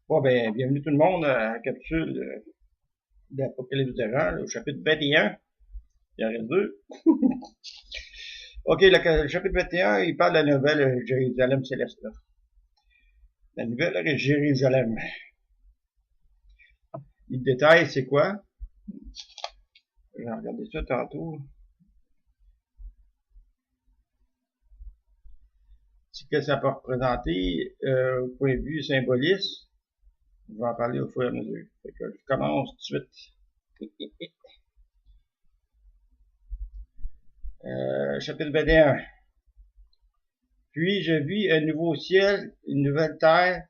Bon, ben, bienvenue tout le monde à la capsule d'Apocalypse de Rang, au chapitre 21. Il en reste deux. Ok, le chapitre 21, il parle de la nouvelle Jérusalem céleste. Là. La nouvelle Jérusalem. Il détaille c'est quoi. J'ai regardé ça tantôt. C'est que ça peut représenter au point de vue symboliste. On va en parler au fur et à mesure. Fait que je commence tout de suite. Chapitre 21. Puis je vis un nouveau ciel, une nouvelle terre,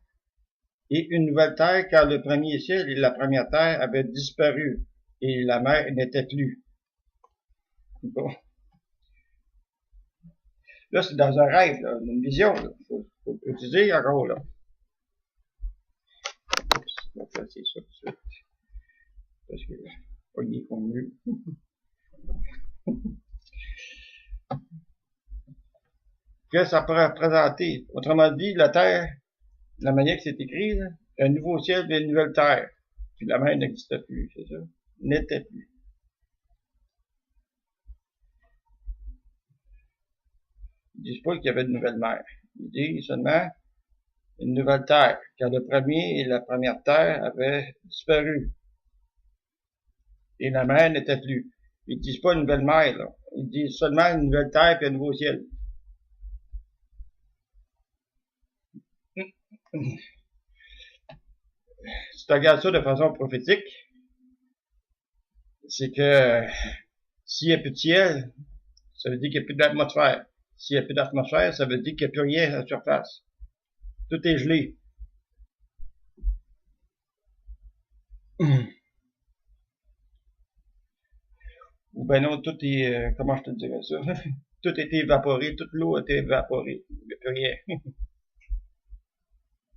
et une nouvelle terre, car le premier ciel et la première terre avaient disparu, et la mer n'était plus. Bon. Là, c'est dans un rêve, là, une vision. Là. Faut utiliser encore, là. Oups, on va placer ça tout de suite. Parce que, pas il est connu. Que ça pourrait représenter. Autrement dit, la terre, la manière que c'est écrit, là, un nouveau ciel et une nouvelle terre. Puis la mer n'existait plus, c'est ça? N'était plus. Ils disent pas qu'il y avait de nouvelle mer. Ils disent seulement une nouvelle terre, car le premier et la première terre avaient disparu. Et la mer n'était plus. Ils disent pas une nouvelle mer, là. Ils disent seulement une nouvelle terre et un nouveau ciel. Si tu regardes ça de façon prophétique, c'est que s'il n'y a plus de ciel, ça veut dire qu'il n'y a plus d'atmosphère. S'il n'y a plus d'atmosphère, ça veut dire qu'il n'y a plus rien à la surface. Tout est gelé. Ou ben non, tout est... comment je te dirais ça? Tout est évaporé, toute l'eau a été évaporée. Il n'y a plus rien.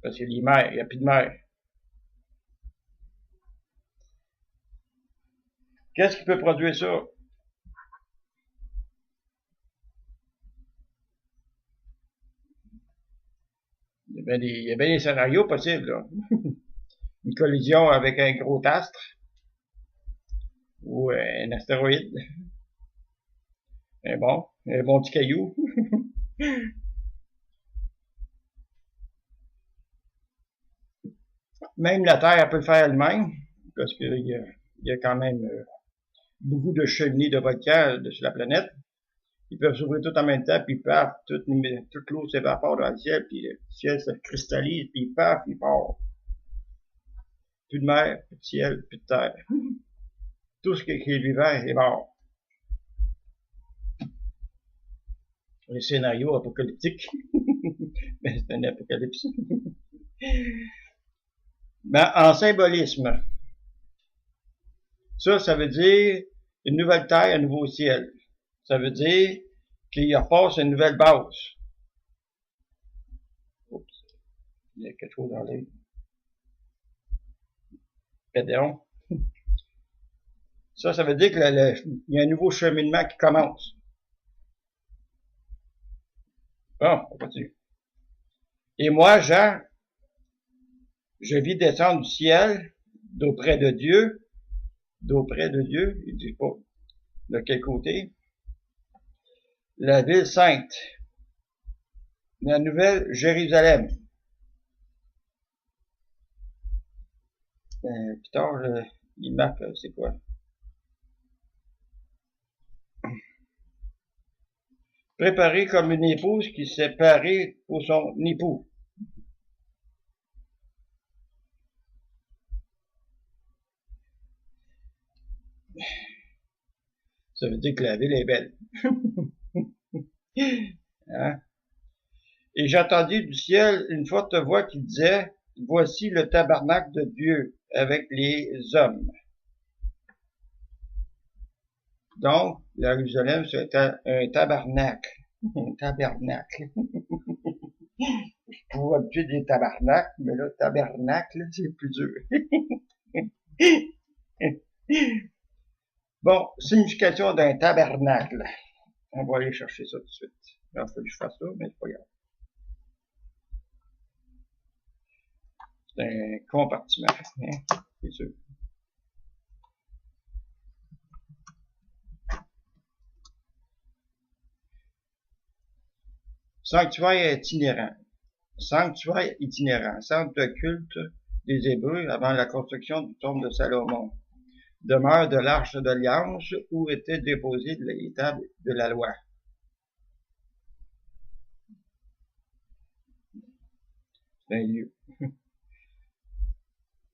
Parce qu'il y a les mers, il n'y a plus de mer. Qu'est-ce qui peut produire ça? Il y a bien des scénarios possibles, là. Une collision avec un gros astre ou un astéroïde. Un bon petit caillou. Même la Terre, elle peut le faire elle-même, parce qu'il y a quand même beaucoup de cheminées de volcans sur la planète. Ils peuvent s'ouvrir tout en même temps, puis paf, toute l'eau s'évapore dans le ciel, puis le ciel se cristallise, puis paf, il part. Plus de mer, plus de ciel, plus de terre. Tout ce qui est vivant est mort. Les scénarios apocalyptiques. Mais c'est un apocalypse. Ben, en symbolisme, ça veut dire une nouvelle terre, un nouveau ciel. Ça veut dire qu'il repasse une nouvelle base. Oups, il y a quelque chose dans l'œil. Pardon. Ça veut dire qu'il y a un nouveau cheminement qui commence. Bon, on continue. Et moi, Jean, je vis descendre du ciel, d'auprès de Dieu, il dit pas de quel côté, la ville sainte, la nouvelle Jérusalem. Plus tard, il marque, c'est quoi? Préparée comme une épouse qui s'est parée pour son époux. Ça veut dire que la ville est belle. Hein? Et j'entendis du ciel une forte voix qui disait, voici le tabernacle de Dieu avec les hommes. Donc, la Jérusalem, c'est un tabernacle. Un tabernacle. Je trouve habitué des tabernacles, mais là, tabernacle, c'est plus dur. Bon, signification d'un tabernacle. On va aller chercher ça tout de suite. Il faut que je fasse ça, mais c'est pas grave. C'est un compartiment, hein, c'est sûr. Sanctuaire itinérant. Sanctuaire itinérant. Centre de culte des Hébreux avant la construction du temple de Salomon. Demeure de l'Arche de l'Alliance où étaient déposées les tables de la loi. C'est un lieu.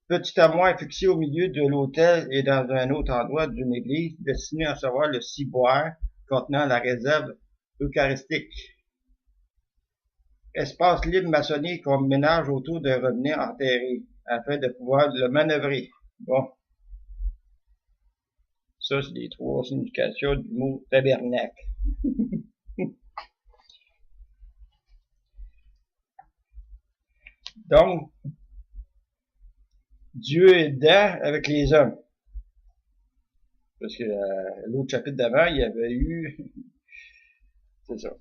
Petit armoire fixé au milieu de l'autel et dans un autre endroit d'une église destiné à recevoir le ciboire contenant la réserve eucharistique. Espace libre maçonné qu'on ménage autour d'un robinet enterré afin de pouvoir le manœuvrer. Bon. Ça, c'est les trois significations du mot tabernacle. Donc, Dieu est dedans avec les hommes. Parce que l'autre chapitre d'avant, il y avait eu... C'est ça.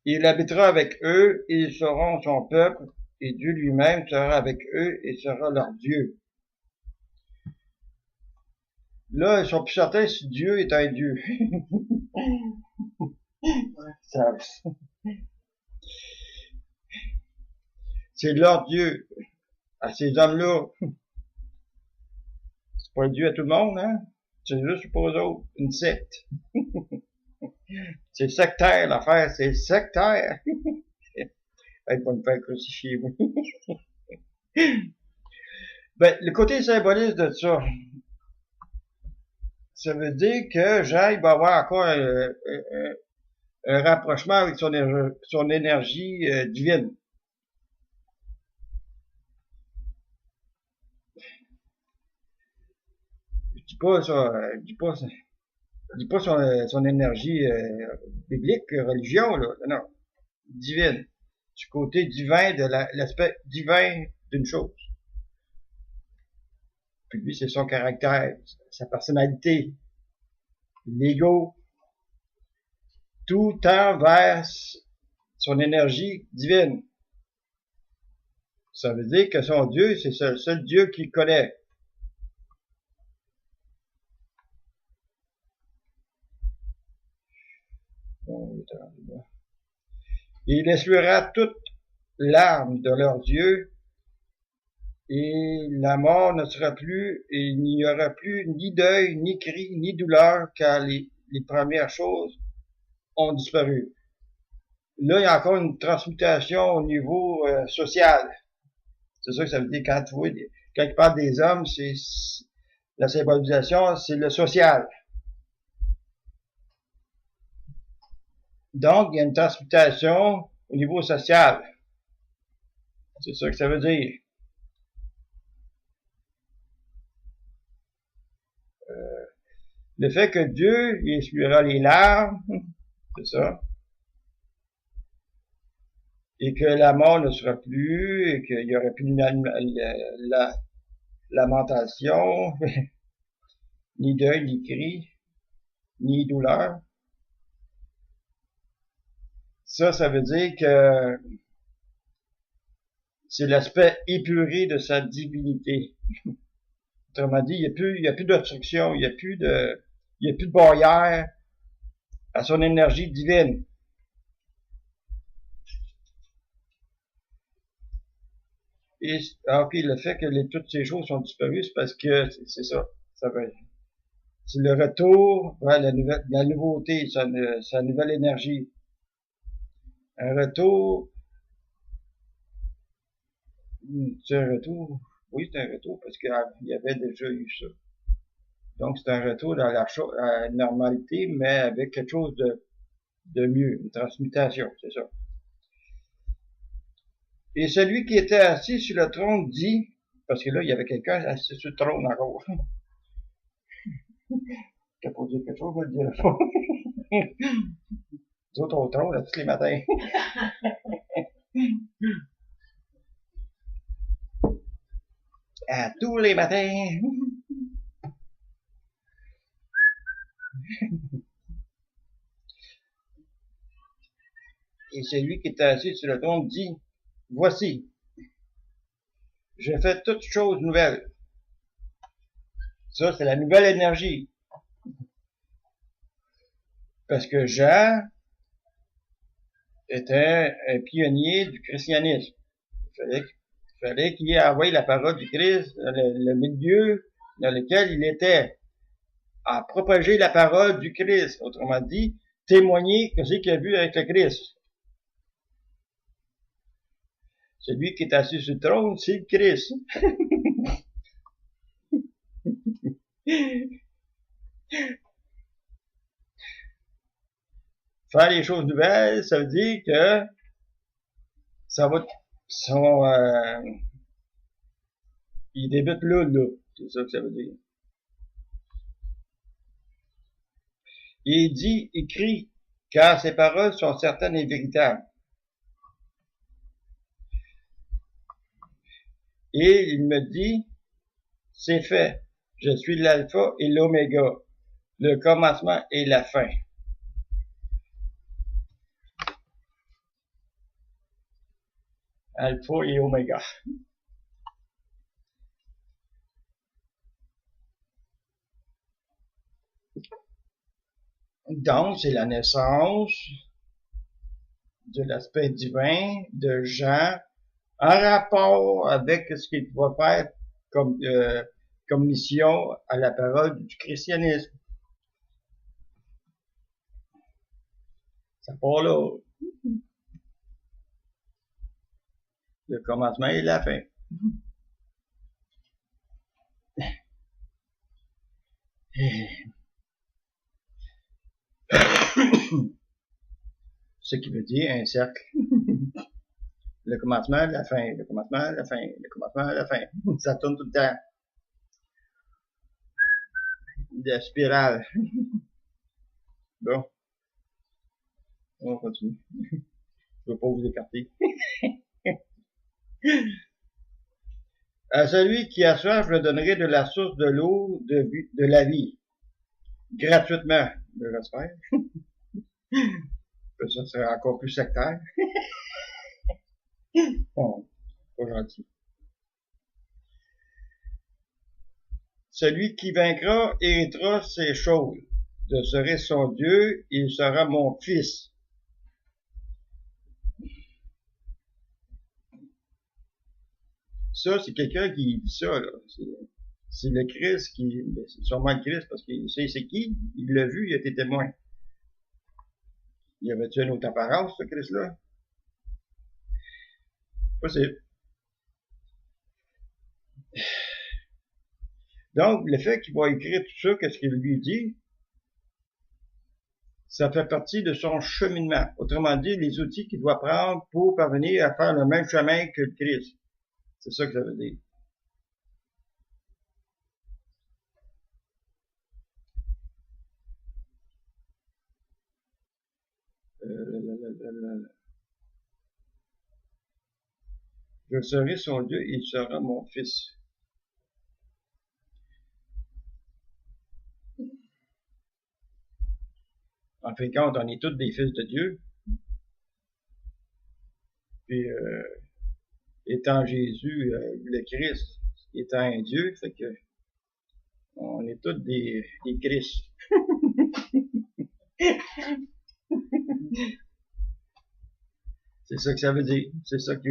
Il habitera avec eux, et ils seront son peuple, et Dieu lui-même sera avec eux et sera leur Dieu. Là, ils sont plus certains si Dieu est un Dieu. C'est leur Dieu. À ces hommes-là, c'est pas un Dieu à tout le monde, hein? C'est juste pour eux autres, une secte. C'est sectaire, l'affaire, c'est sectaire. Elle va me faire crucifier, oui. Ben, le côté symboliste de ça, ça veut dire que Jean, il va avoir encore un rapprochement avec son énergie divine. Je dis pas ça, je dis pas son énergie biblique, religion, là, non, divine. Du côté divin, de l'aspect divin d'une chose. Puis lui, c'est son caractère, sa personnalité, l'ego, tout tend vers son énergie divine. Ça veut dire que son Dieu, c'est le seul Dieu qu'il connaît. Il essuiera toute larme de leurs yeux, et la mort ne sera plus, et il n'y aura plus ni deuil, ni cri, ni douleur, car les premières choses ont disparu. Là, il y a encore une transmutation au niveau social. C'est ça que ça veut dire quand tu vois, quand il parle des hommes, c'est la symbolisation, c'est le social. Donc, il y a une transmutation au niveau social. C'est ça que ça veut dire. Le fait que Dieu il essuiera les larmes, c'est ça, et que la mort ne sera plus, et qu'il y aura plus la lamentation, ni deuil, ni cri, ni douleur. Ça veut dire que c'est l'aspect épuré de sa divinité. Autrement dit, il y a plus d'obstruction, il n'y a plus de barrière à son énergie divine. Et puis le fait que toutes ces choses sont disparues, c'est parce que c'est ça. C'est le retour vers la nouveauté, sa nouvelle énergie. Un retour. C'est un retour. Oui, c'est un retour parce qu'il y avait déjà eu ça. Donc c'est un retour dans la normalité, mais avec quelque chose de mieux, une transmutation, c'est ça. Et celui qui était assis sur le trône dit, parce que là, il y avait quelqu'un assis sur le trône encore. T'as pas dit quelque chose, je le dirai pas. Nous autres, on trône là tous les matins. À tous les matins. Et celui qui est assis sur le trône dit, voici, je fais toutes choses nouvelles. Ça, c'est la nouvelle énergie. Parce que Jean était un pionnier du christianisme. Il fallait qu'il ait envoyé la parole du Christ dans le milieu dans lequel il était, à propager la parole du Christ. Autrement dit, témoigner que c'est qu'il a vu avec le Christ. Celui qui est assis sur le trône, c'est le Christ. Faire les choses nouvelles, ça veut dire que ça va, il débute là. C'est ça que ça veut dire. Et il dit, écrit, car ces paroles sont certaines et véritables. Et il me dit, c'est fait. Je suis l'alpha et l'oméga, le commencement et la fin. Alpha et oméga. Donc, c'est la naissance de l'aspect divin de Jean en rapport avec ce qu'il va faire comme mission à la parole du christianisme. Ça part là. Le commencement et la fin. Ce qui veut dire un cercle. Le commencement, la fin, le commencement, la fin, le commencement, la fin. Ça tourne tout le temps. De spirale. Bon. On continue. Je ne veux pas vous écarter. À celui qui a soif, je donnerai de la source de l'eau de la vie. Gratuitement, j'espère. Ça serait encore plus sectaire. Bon, pas gentil. Celui qui vaincra héritera ces choses. Je serai son Dieu, il sera mon fils. Ça, c'est quelqu'un qui dit ça, là. C'est le Christ c'est sûrement le Christ parce qu'il sait c'est qui. Il l'a vu, il a été témoin. Il avait-tu une autre apparence, ce Christ-là? Possible. Donc, le fait qu'il va écrire tout ça, qu'est-ce qu'il lui dit, ça fait partie de son cheminement. Autrement dit, les outils qu'il doit prendre pour parvenir à faire le même chemin que le Christ. C'est ça que ça veut dire. Je serai son Dieu, il sera mon fils. En fin de compte, on est tous des fils de Dieu. Puis, étant Jésus, le Christ, étant un Dieu, fait que on est tous des Christ. C'est ça que ça veut dire. C'est ça que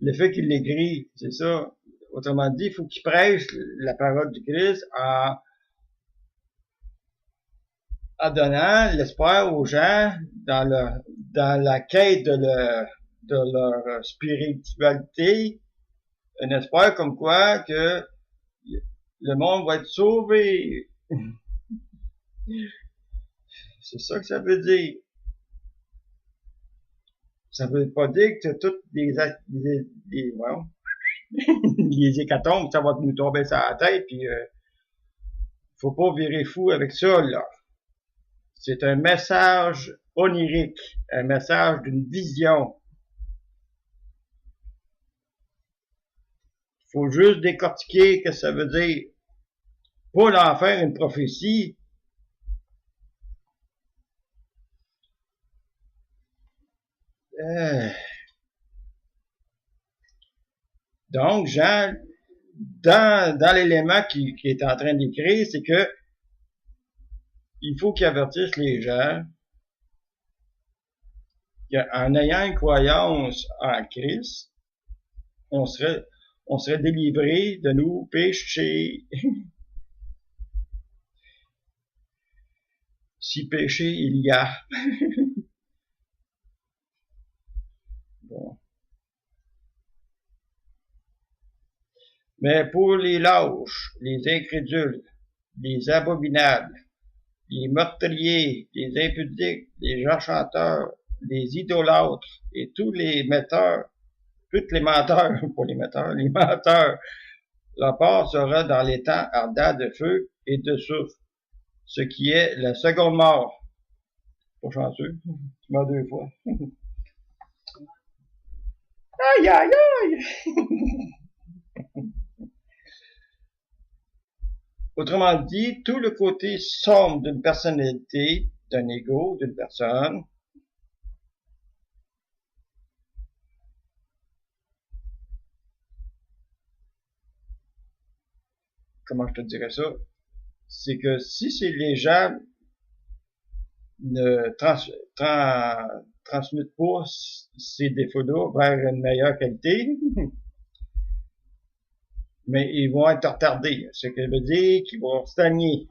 le fait qu'il l'écrit, c'est ça. Autrement dit, il faut qu'il prêche la parole du Christ en donnant l'espoir aux gens dans la quête de leur spiritualité, un espoir comme quoi que le monde va être sauvé. C'est ça que ça veut dire. Ça veut pas dire que toutes les hécatombes, ça va nous tomber sur la tête, puis faut pas virer fou avec ça, là. C'est un message onirique, un message d'une vision. Il faut juste décortiquer ce que ça veut dire. Pas en faire une prophétie. Donc, Jean, dans l'élément qui est en train d'écrire, c'est que il faut qu'il avertisse les gens qu'en ayant une croyance en Christ, on serait délivré de nos péchés. Si péché il y a. Bon. Mais pour les lâches, les incrédules, les abominables, les meurtriers, les impudiques, les enchanteurs, les idolâtres et tous les menteurs, les menteurs, la part sera dans les temps ardents de feu et de soufre, ce qui est la seconde mort. Pas chanceux, tu meurs 2 fois. Aïe, aïe, aïe! Autrement dit, tout le côté sombre d'une personnalité, d'un ego, d'une personne, comment je te dirais ça, c'est que si les gens ne transmettent pas ces défauts-là vers une meilleure qualité, mais ils vont être retardés, ce qui veut dire qu'ils vont stagner.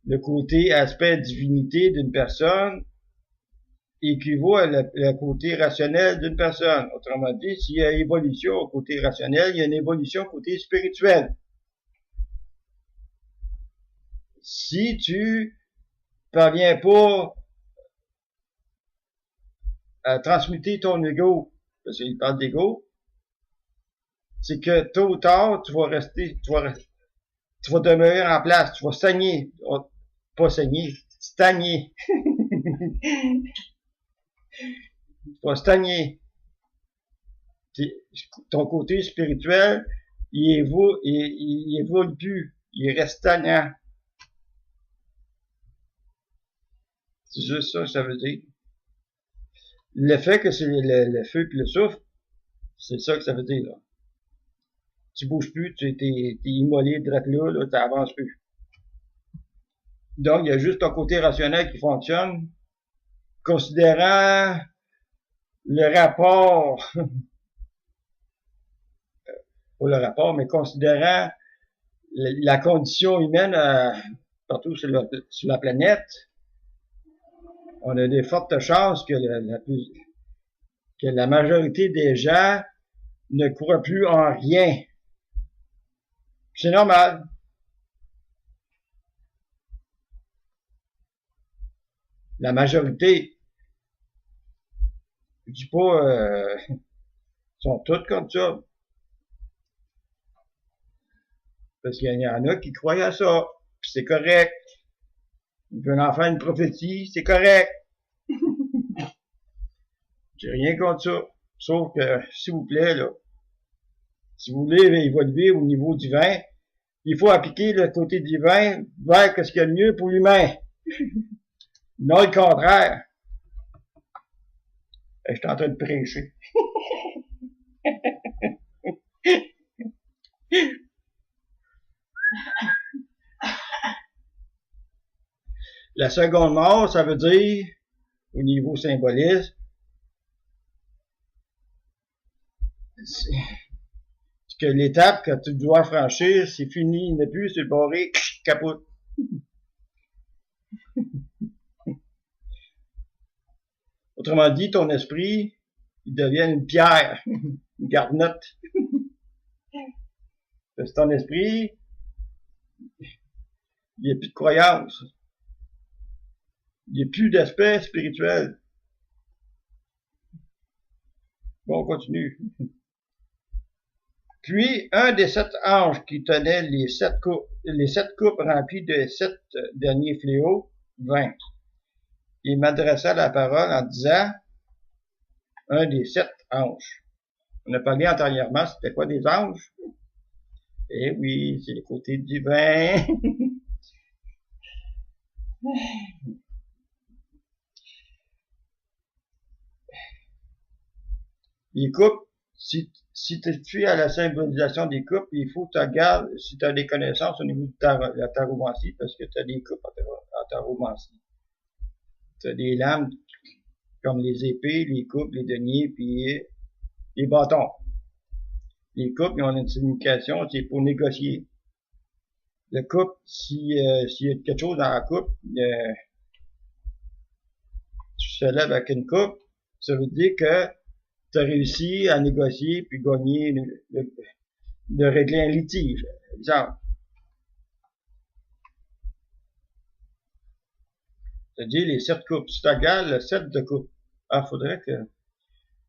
Le côté aspect divinité d'une personne équivaut à le côté rationnel d'une personne. Autrement dit, s'il y a évolution au côté rationnel, il y a une évolution au côté spirituel. Si tu parviens pas à transmuter ton ego, parce qu'il parle d'ego, c'est que tôt ou tard, tu vas demeurer en place, tu vas stagner, pas saigner, stagner. Tu vas stagner. Ton côté spirituel, il évolue plus, il reste stagnant. C'est juste ça que ça veut dire. Le fait que c'est le feu et le soufre, c'est ça que ça veut dire, là. Tu bouges plus, t'es immolé de là, t'avances plus. Donc, il y a juste ton côté rationnel qui fonctionne, considérant le rapport, pas le rapport, mais considérant la condition humaine partout sur la planète, on a des fortes chances que la majorité des gens ne croient plus en rien. C'est normal. La majorité, je dis pas, sont toutes comme ça. Parce qu'il y en a qui croient à ça. Puis c'est correct. Ils veulent en faire une prophétie, c'est correct. J'ai rien contre ça. Sauf que, s'il vous plaît, là, si vous voulez évoluer au niveau divin, il faut appliquer le côté divin vers ce qu'il y a de mieux pour l'humain. Non le contraire. Je suis en train de prêcher. La seconde mort, ça veut dire, au niveau symboliste, que l'étape que tu dois franchir, c'est fini, il n'est plus sur le barré, capote. Autrement dit, ton esprit, il devient une pierre, une garnotte. Parce que ton esprit, il n'y a plus de croyance. Il n'y a plus d'aspect spirituel. Bon, on continue. Puis, un des 7 anges qui tenait les sept coupes remplies de 7 derniers fléaux 20. Il m'adressa la parole en disant un des 7 anges. On a parlé antérieurement, c'était quoi des anges? Eh oui, c'est le côté divin. Les couples, si tu suis à la symbolisation des couples, il faut que tu regardes si tu as des connaissances au niveau de la taromancie, parce que tu as des couples en taromancie. Tu as des lames comme les épées, les coupes, les deniers, puis les bâtons. Les coupes, ils ont une signification, c'est pour négocier. Le couple, s'il y a quelque chose dans la coupe, tu te lèves avec une coupe, ça veut dire que tu as réussi à négocier puis gagner, de régler un litige. Exemple. C'est-à-dire les 7 coupes. Si tu regardes le 7 de coupe, faudrait que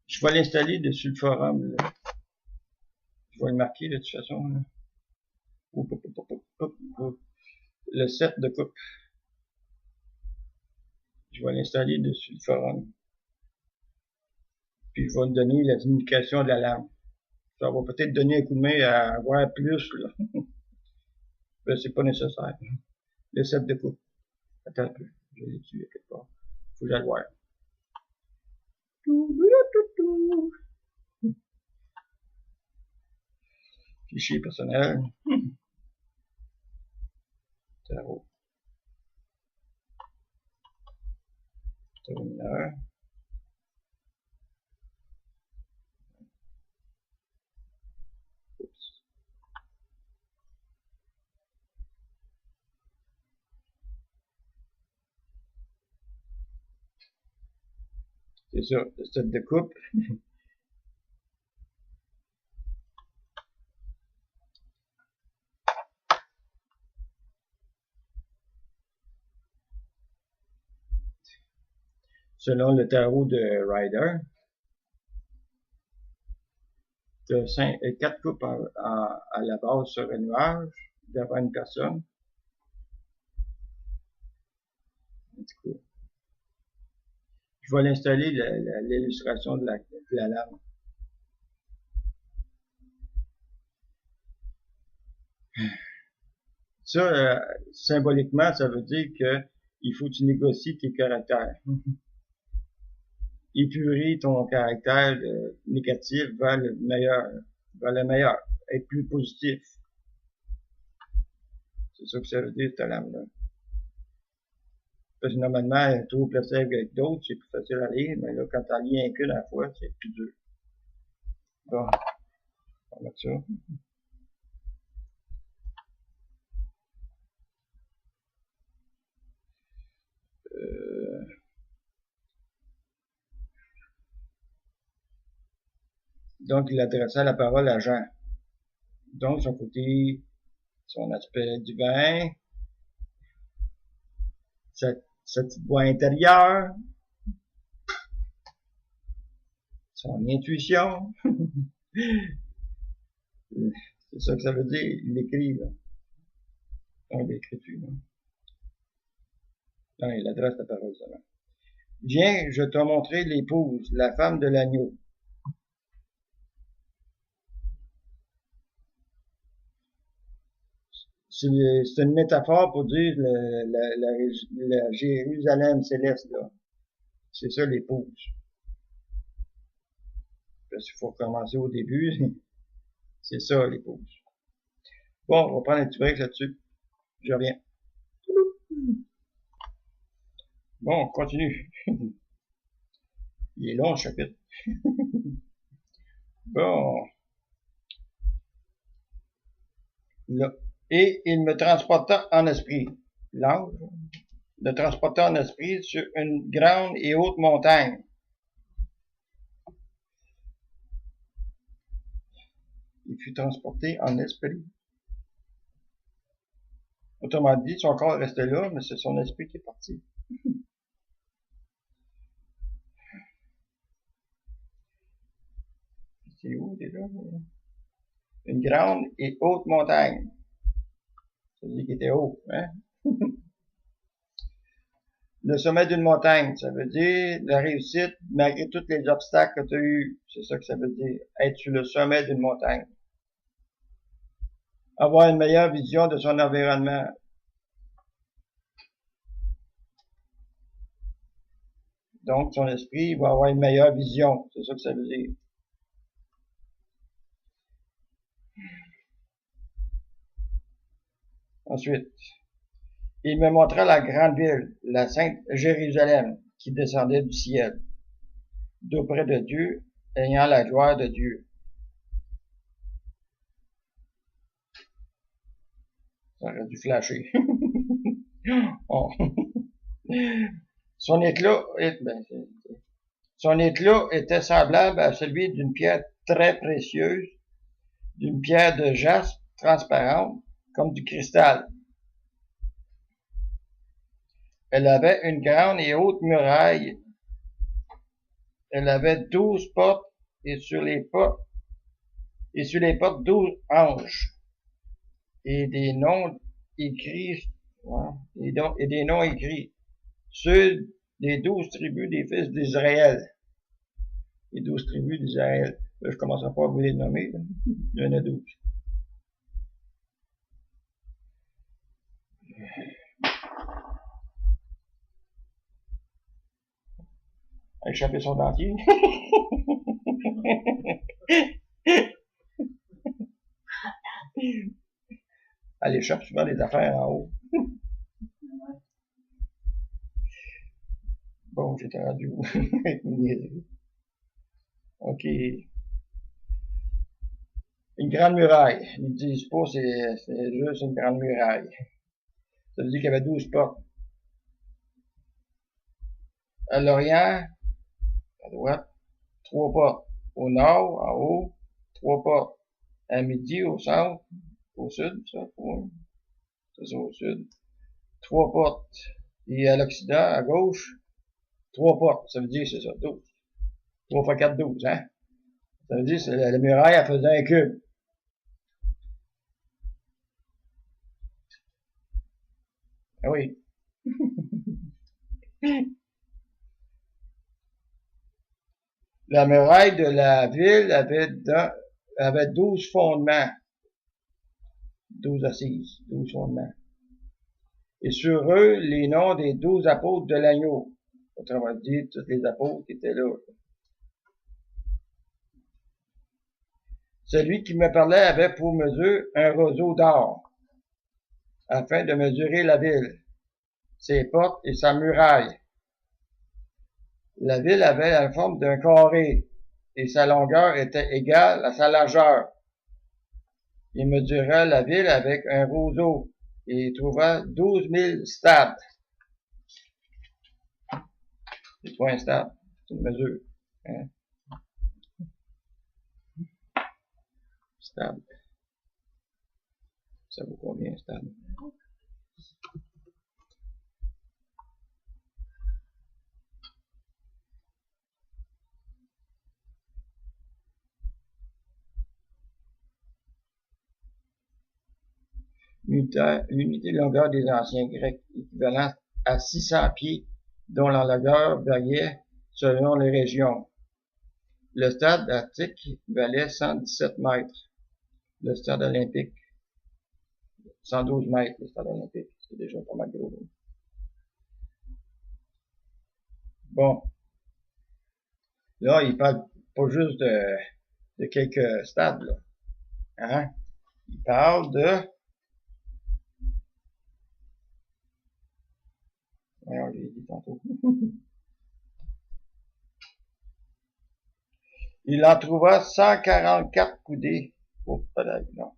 je vais l'installer dessus le forum. Là. Je vais le marquer de toute façon. Là. Le 7 de coupe. Je vais l'installer dessus le forum. Puis je vais me donner la signification de la lame. Ça va peut-être donner un coup de main à voir plus, là. Mais c'est pas nécessaire. Le 7 de coupe. Attends un peu. Je l'ai tué quelque part. Faut que j'aille voir. Fichier personnel. Tarot. Tarot mineur. C'est ça, le 7 de coupe. Selon le tarot de Rider, tu as 4 coupes à la base sur un nuage devant une personne. Je vais l'installer l'illustration de la lame. Ça, symboliquement, ça veut dire que il faut que tu négocies tes caractères. Épurer ton caractère négatif vers le meilleur, être plus positif. C'est ça que ça veut dire, cette lame-là. Parce que normalement, trop placé avec d'autres, c'est plus facile à lire, mais là, quand t'en lis un qu'une à la fois, c'est plus dur. Bon, on va mettre ça. Donc, il adressa la parole à Jean. Donc, son côté, son aspect divin, sa petite voix intérieure, son intuition. C'est ça que ça veut dire, il écrit, là. Donc, l'écriture, là. Non, il adresse la parole seulement. Viens, je te montrer l'épouse, la femme de l'agneau. C'est une métaphore pour dire la Jérusalem céleste, là. C'est ça l'épouse. Parce qu'il faut commencer au début. C'est ça l'épouse. Bon, on va prendre un petit break là-dessus. Je reviens. Bon, on continue. Il est long le chapitre. Bon. Là. Et il me transporta en esprit. L'ange le transporta en esprit sur une grande et haute montagne. Il fut transporté en esprit. Autrement dit, son corps restait là, mais c'est son esprit qui est parti. C'est où déjà? Une grande et haute montagne. Ça veut dire qu'il était haut, hein? Le sommet d'une montagne, ça veut dire la réussite malgré tous les obstacles que tu as eus. C'est ça que ça veut dire, être sur le sommet d'une montagne. Avoir une meilleure vision de son environnement. Donc, son esprit va avoir une meilleure vision. C'est ça que ça veut dire. Ensuite, il me montra la grande ville, la sainte Jérusalem, qui descendait du ciel, d'auprès de Dieu, ayant la gloire de Dieu. Ça aurait dû flasher. Oh. Son éclat, son éclat était semblable à celui d'une pierre très précieuse, d'une pierre de jaspe transparente, comme du cristal. Elle avait une grande et haute muraille. Elle avait 12 portes, et sur les portes 12 anges, et des noms écrits, et des noms écrits, ceux des 12 tribus des fils d'Israël. Les 12 tribus d'Israël. Là, je commence à pas vous les nommer, là. Il y en a 12. A échappé son dentier. Elle échappe souvent des affaires en haut. Bon, j'étais rendu où? OK. Une grande muraille. Ils disent pas c'est juste une grande muraille. Ça veut dire qu'il y avait 12 portes. À l'Orient, à droite, 3 portes. Au nord, en haut, 3 portes. À midi, au centre, au sud, ça, oui. C'est ça, au sud. 3 portes. Et à l'Occident, à gauche, 3 portes. Ça veut dire, c'est ça, 12. 3 fois 4, 12, hein? Ça veut dire, que la muraille, elle faisait un cube. Ah oui. La muraille de la ville avait 12 fondements. 12 assises, 12 fondements. Et sur eux, les noms des 12 apôtres de l'agneau. Autrement dit, tous les apôtres qui étaient là. Celui qui me parlait avait pour mesure un roseau d'or, afin de mesurer la ville, ses portes et sa muraille. La ville avait la forme d'un carré, et sa longueur était égale à sa largeur. Il mesura la ville avec un roseau, et il trouva 12 000 stades. C'est pas un stade, c'est une mesure. Hein? Stade. Ça vaut combien un stade? L'unité de longueur des anciens Grecs, équivalent à 600 pieds, dont la longueur variait selon les régions. Le stade attique valait 117 mètres. Le stade olympique, 112 mètres, le stade olympique. C'est déjà pas mal gros. Bon. Là, il parle pas juste de quelques stades, là. Hein? Il parle de... Voyons, j'ai dit tantôt. Il en trouva 144 coudées. Oh, pas là, non.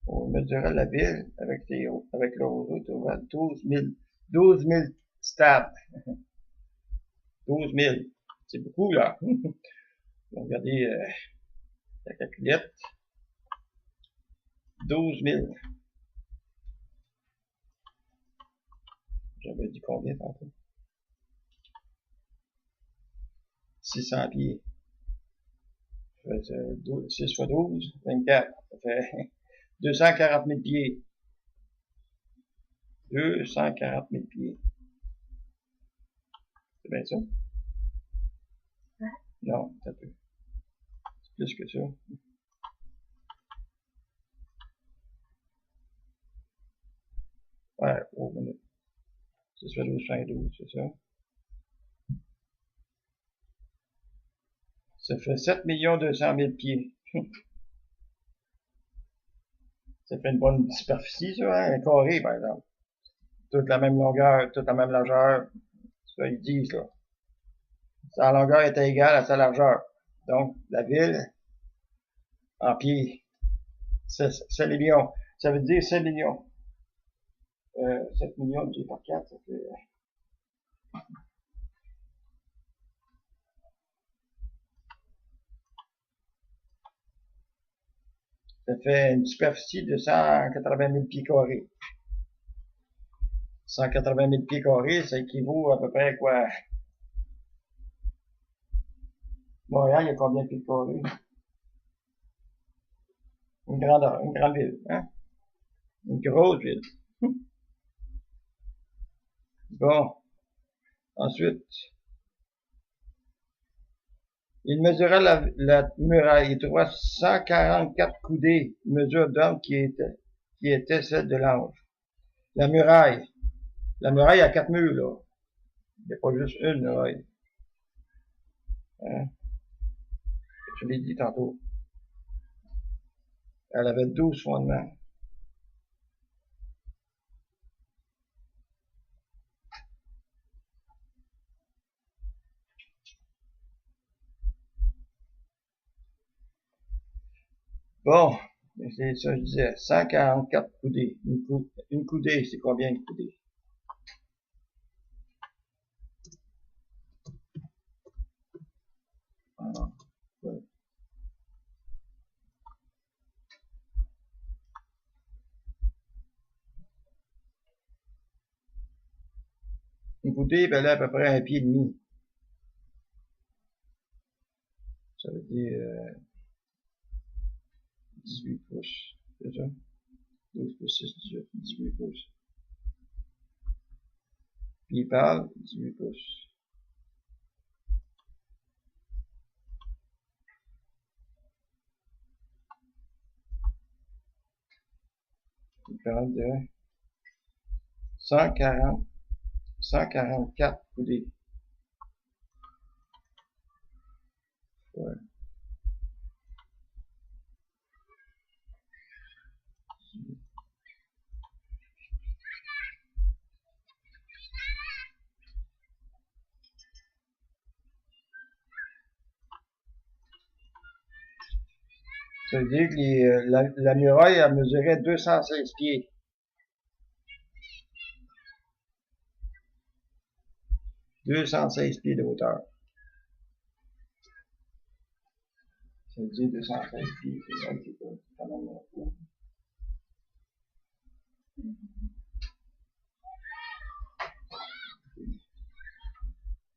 On mesura la ville avec le roseau, il trouva 12 000 stades. 12 000. C'est beaucoup, là. Regardez la calculette. 12 000. J'avais dit combien tantôt? 600 pieds. 6 fois 12, 24. Ça fait 240 000 pieds. 240 000 pieds. C'est bien ça? Non, ça peut. C'est plus que ça. Ouais, oh, minute. C'est ça, 1212, c'est ça. Ça fait 7 200 000 pieds. Ça fait une bonne superficie, ça, hein? Un carré, par exemple. Toute la même longueur, toute la même largeur. Ça, ils disent, là. Sa longueur était égale à sa largeur. Donc, la ville, en pieds, c'est millions. Ça veut dire 7 millions. 7 millions divisé par 4, ça fait une superficie de 180 000 pieds carrés. 180 000 pieds carrés, ça équivaut à peu près à quoi? Montréal, il y a combien de pieds carrés? Une grande ville, hein? Une grosse ville. Bon. Ensuite, il mesura la muraille. Il trouva 144 coudées, mesure d'homme qui était celle de l'ange. La muraille. La muraille a 4 murs, là. Il n'y a pas juste une muraille. Hein? Je l'ai dit tantôt. Elle avait 12 fondements. Bon, c'est ça, je disais, 144 coudées. Une coudée, c'est combien une coudée? Ah, ouais. Une coudée, ben là, à peu près 1,5 pied. Ça veut dire 18 pouces. C'est ça? 12 plus 6, 18 pouces. Puis il parle, 18 pouces. Il parle de 144 coudées. Ouais. Ça veut dire que la muraille, elle mesurait 216 pieds. 216 pieds de hauteur. Ça veut dire 216 pieds. C'est quand même haut.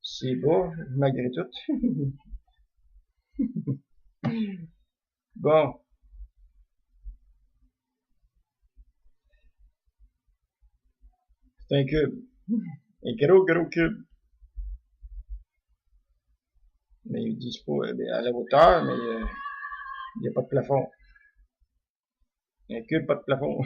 C'est bas, malgré tout. Bon. C'est un cube. Un gros cube. Mais ils disent pas à la hauteur, mais il n'y a pas de plafond. Un cube, pas de plafond.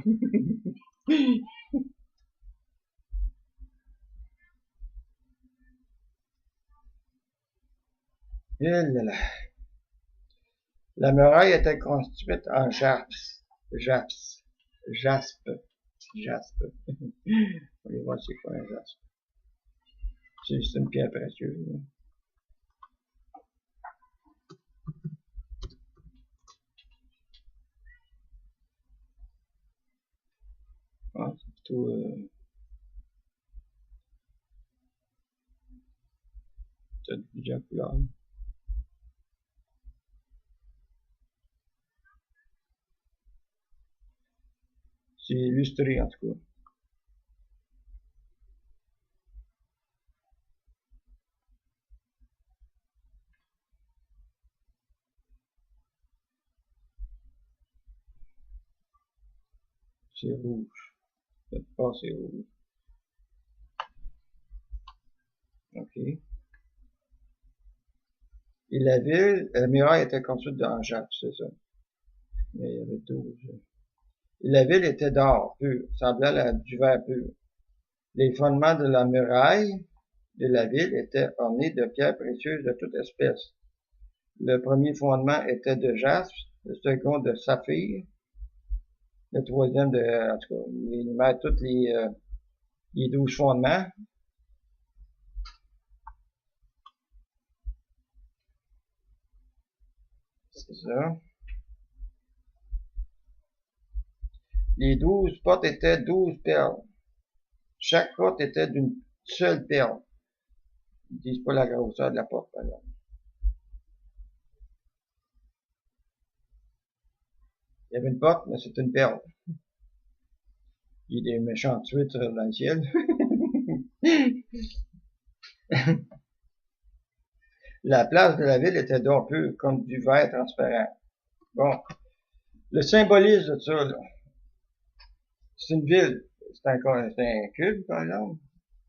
La muraille était construite en jaspe. On va voir c'est quoi un jaspe. C'est une pierre précieuse. Ah, c'est plutôt peut-être plusieurs couleurs. C'est illustré en tout cas. C'est rouge. Peut-être pas c'est rouge. OK. Et la ville, la muraille était construite en jaspe, c'est ça. Mais il y avait 12. Et la ville était d'or pur, semblait du verre pur. Les fondements de la muraille de la ville étaient ornés de pierres précieuses de toute espèce. Le premier fondement était de jaspe, le second de saphir, le troisième en tout cas, il énumère tous les 12 fondements. C'est ça. Les 12 portes étaient 12 perles. Chaque porte était d'une seule perle. Ils disent pas la grosseur de la porte, par exemple. Il y avait une porte, mais c'est une perle. Il y a des méchants huîtres dans le ciel. La place de la ville était d'or pur, comme du verre transparent. Bon. Le symbolisme de ça, là. C'est une ville. C'est un cube, par exemple.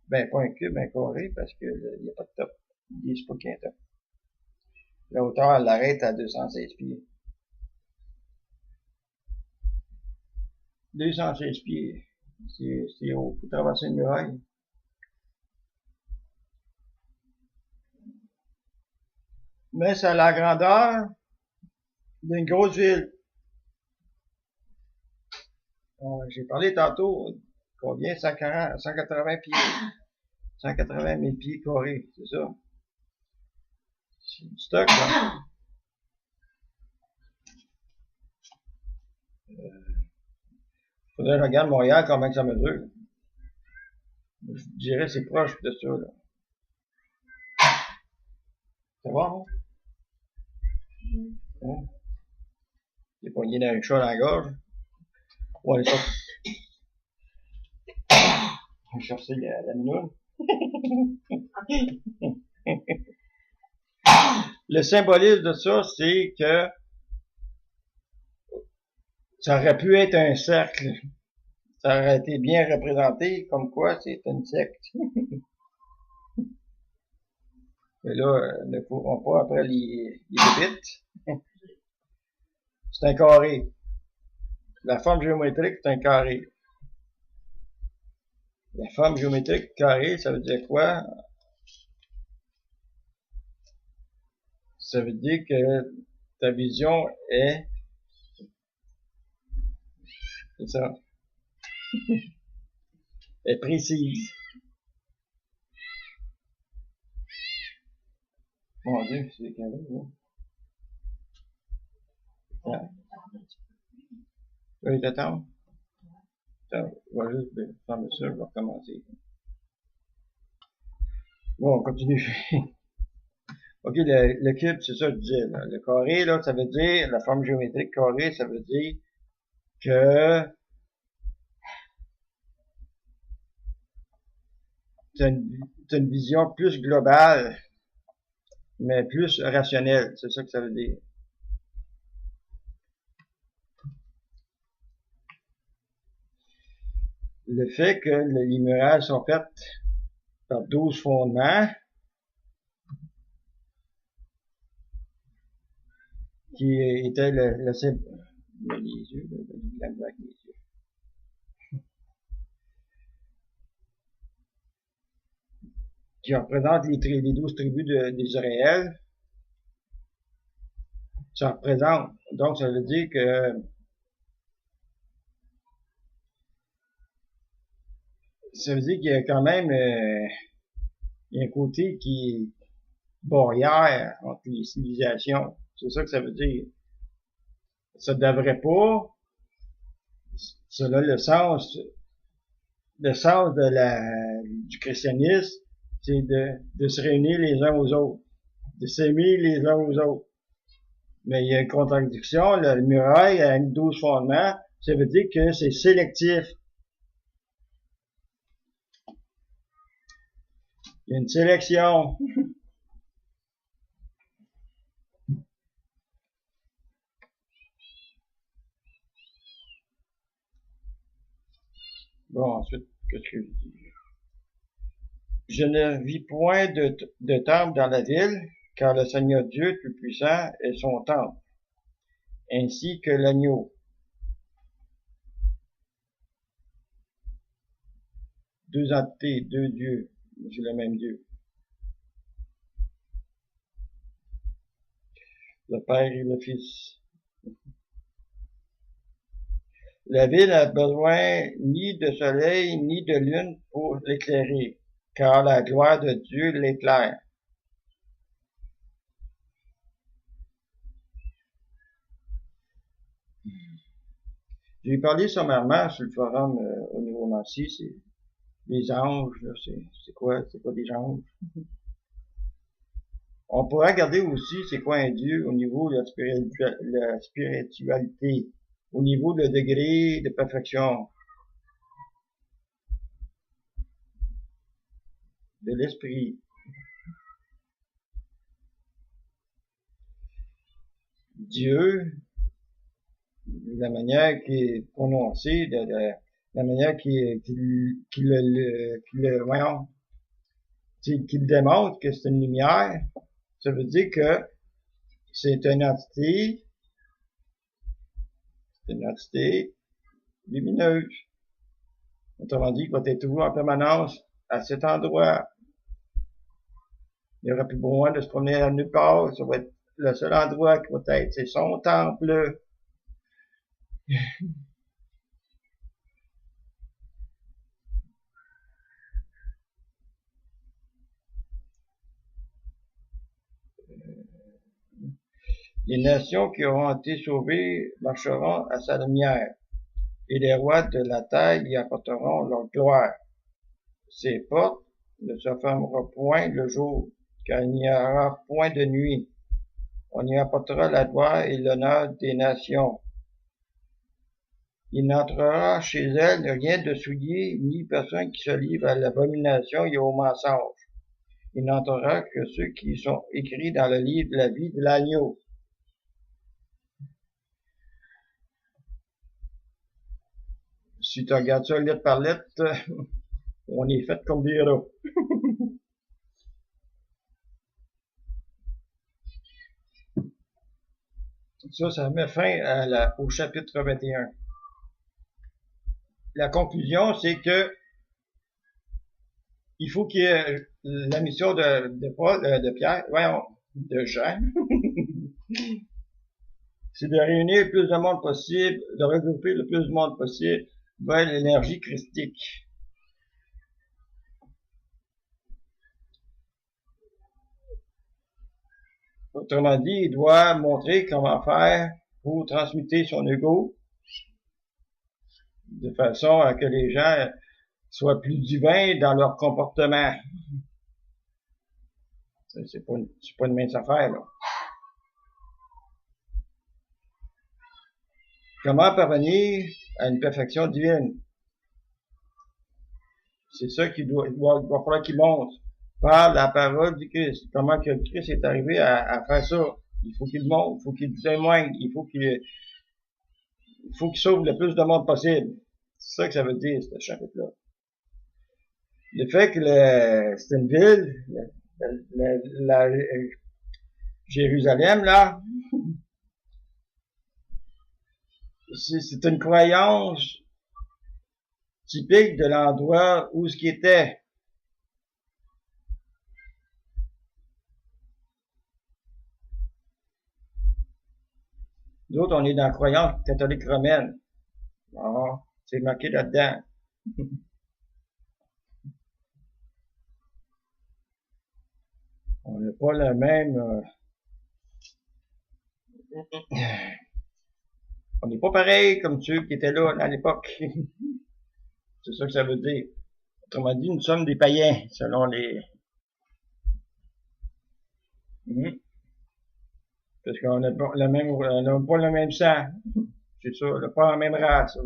Ben, pas un cube, un carré, parce que il n'y a pas de top. Ils disent pas qu'il y a un top. La hauteur, elle l'arrête à 216 pieds. 216 pieds. C'est haut pour traverser une muraille. Mais c'est à la grandeur d'une grosse ville. J'ai parlé tantôt, combien? 180 pieds. 180 000 pieds carrés, c'est ça. C'est du stock, là. Faudrait que je regarde Montréal, comment ça mesure. Je dirais que c'est proche de ça, là. C'est bon, hein? Hein? T'es pogné dans un chat dans la gorge. On va chercher la minoune. Le symbolisme de ça, c'est que ça aurait pu être un cercle. Ça aurait été bien représenté, comme quoi c'est une secte. Mais là, ne courons pas après les bébites. C'est un carré. La forme géométrique, c'est un carré. La forme géométrique carré, ça veut dire quoi? Ça veut dire que ta vision est... C'est ça. Est précise. Mon Dieu, c'est carré, là. Ouais. Tu vas t'attendre? Attends, je vais juste fermer ça, je vais recommencer. Bon, on continue. OK, le cube, c'est ça que je disais, là. Le carré, là, ça veut dire, la forme géométrique carré, ça veut dire que t'as une vision plus globale, mais plus rationnelle. C'est ça que ça veut dire. Le fait que les murailles sont faites par 12 fondements, qui était le symbole. Les yeux, avec les yeux. Qui représente les 12 tribus d'Israël. Ça représente, donc ça veut dire que ça veut dire qu'il y a quand même il y a un côté qui est barrière entre les civilisations. C'est ça que ça veut dire. Ça devrait pas, cela le sens du christianisme, c'est de se réunir les uns aux autres, de s'aimer les uns aux autres. Mais il y a une contradiction, la muraille a 12 fondements, ça veut dire que c'est sélectif. Il y a une sélection. Bon, ensuite, qu'est-ce que je dis? Je ne vis point de temple dans la ville, car le Seigneur Dieu Tout-Puissant est son temple, ainsi que l'agneau. Deux entités, deux dieux, c'est le même Dieu. Le Père et le Fils. La ville n'a besoin ni de soleil ni de lune pour l'éclairer, car la gloire de Dieu l'éclaire. J'ai parlé sommairement sur le forum au niveau Nancy, c'est les anges, c'est quoi des anges? On pourrait regarder aussi c'est quoi un Dieu au niveau de la spiritualité, au niveau de degré de perfection de l'esprit. Dieu, la manière qui est prononcée, la manière qu'il démontre que c'est une lumière, ça veut dire que c'est une entité lumineuse. Autrement dit, il va être toujours en permanence à cet endroit. Il n'y aura plus besoin de se promener à nulle part. Ça va être le seul endroit qui va être, c'est son temple. Les nations qui auront été sauvées marcheront à sa lumière, et les rois de la terre y apporteront leur gloire. Ses portes ne se fermeront point le jour, car il n'y aura point de nuit. On y apportera la gloire et l'honneur des nations. Il n'entrera chez elle rien de souillé, ni personne qui se livre à l'abomination et au mensonge. Il n'entrera que ceux qui sont écrits dans le livre de la vie de l'agneau. Si tu regardes ça lettre par lettre, on est fait comme des rats. Ça met fin au chapitre 21. La conclusion, c'est que il faut qu'il y ait la mission de Pierre, de Jean, c'est de réunir le plus de monde possible, de regrouper le plus de monde possible vers l'énergie christique. Autrement dit, il doit montrer comment faire pour transmuter son ego de façon à que les gens soient plus divins dans leur comportement. C'est pas une mince affaire, là. Comment parvenir à une perfection divine? C'est ça qu'il va falloir qu'il montre par la parole du Christ. Comment que le Christ est arrivé à faire ça? Il faut qu'il montre, il faut qu'il témoigne, il faut qu'il sauve le plus de monde possible. C'est ça que ça veut dire, ce chapitre-là. Le fait que c'est une ville, Jérusalem, là, c'est une croyance typique de l'endroit où ce qui était. Nous autres, on est dans la croyance catholique romaine. Bon, c'est marqué là-dedans. On n'a pas le même... on n'est pas pareil comme ceux qui étaient là à l'époque. C'est ça que ça veut dire. Autrement dit, nous sommes des païens, selon les... Parce qu'on n'a pas le même sang. C'est ça, on n'a pas la même race.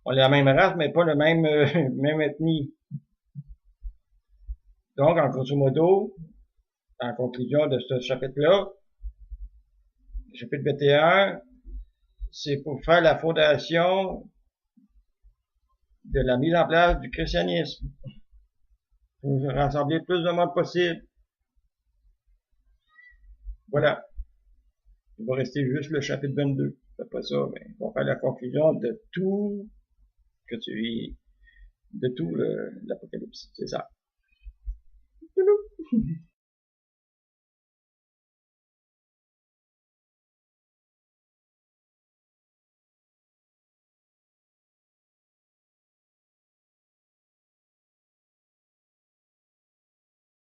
On a la même race, mais pas le même, même ethnie. Donc, en grosso modo, en conclusion de ce chapitre-là, le chapitre 21, c'est pour faire la fondation de la mise en place du christianisme. Pour rassembler le plus de monde possible. Voilà. Il va rester juste le chapitre 22. Après ça, ben, on va faire la conclusion de tout que tu vis, de tout l'Apocalypse. C'est ça.